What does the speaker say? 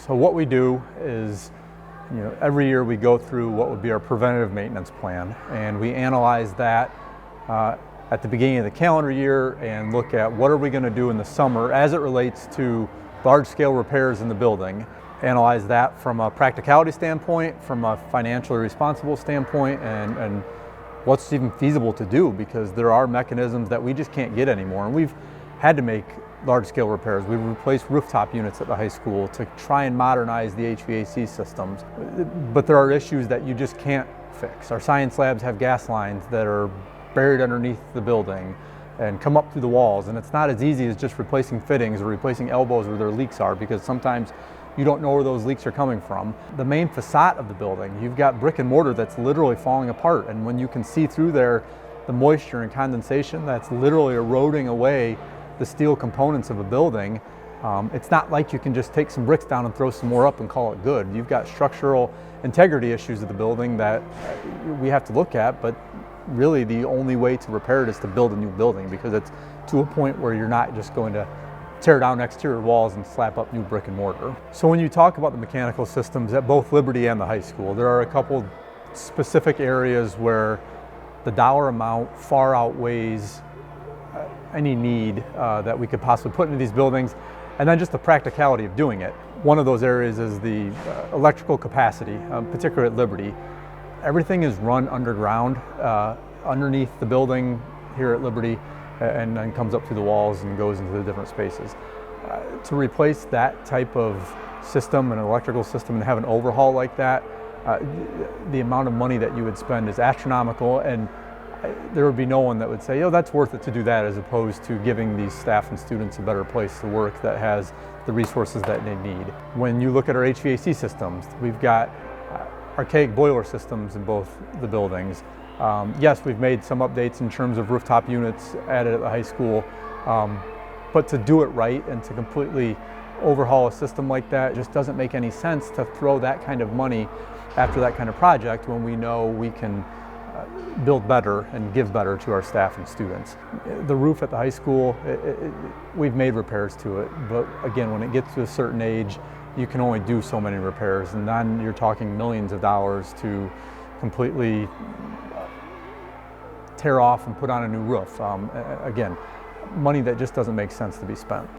So what we do is, every year we go through what would be our preventative maintenance plan, and we analyze that at the beginning of the calendar year and look at what are we going to do in the summer as it relates to large-scale repairs in the building. Analyze that from a practicality standpoint, from a financially responsible standpoint, and what's even feasible to do, because there are mechanisms that we just can't get anymore. And we've had to make large-scale repairs. We've replaced rooftop units at the high school to try and modernize the HVAC systems. But there are issues that you just can't fix. Our science labs have gas lines that are buried underneath the building and come up through the walls, and it's not as easy as just replacing fittings or replacing elbows where their leaks are, because sometimes you don't know where those leaks are coming from. The main facade of the building, you've got brick and mortar that's literally falling apart, and when you can see through there the moisture and condensation that's literally eroding away the steel components of a building, it's not like you can just take some bricks down and throw some more up and call it good. You've got structural integrity issues of the building that we have to look at, but really the only way to repair it is to build a new building, because it's to a point where you're not just going to tear down exterior walls and slap up new brick and mortar. So when you talk about the mechanical systems at both Liberty and the high school, there are a couple specific areas where the dollar amount far outweighs any need that we could possibly put into these buildings, and then just the practicality of doing it. One of those areas is the electrical capacity, particularly at Liberty. Everything is run underground, underneath the building here at Liberty, and then comes up through the walls and goes into the different spaces. To replace that type of system, an electrical system, and have an overhaul like that, the amount of money that you would spend is astronomical, and there would be no one that would say, that's worth it to do that, as opposed to giving these staff and students a better place to work that has the resources that they need. When you look at our HVAC systems, we've got archaic boiler systems in both the buildings. Yes, we've made some updates in terms of rooftop units added at the high school, but to do it right and to completely overhaul a system like that just doesn't make any sense to throw that kind of money after that kind of project when we know we can build better and give better to our staff and students. The roof at the high school, we've made repairs to it, but again, when it gets to a certain age, you can only do so many repairs, and then you're talking millions of dollars to completely tear off and put on a new roof. Again, money that just doesn't make sense to be spent.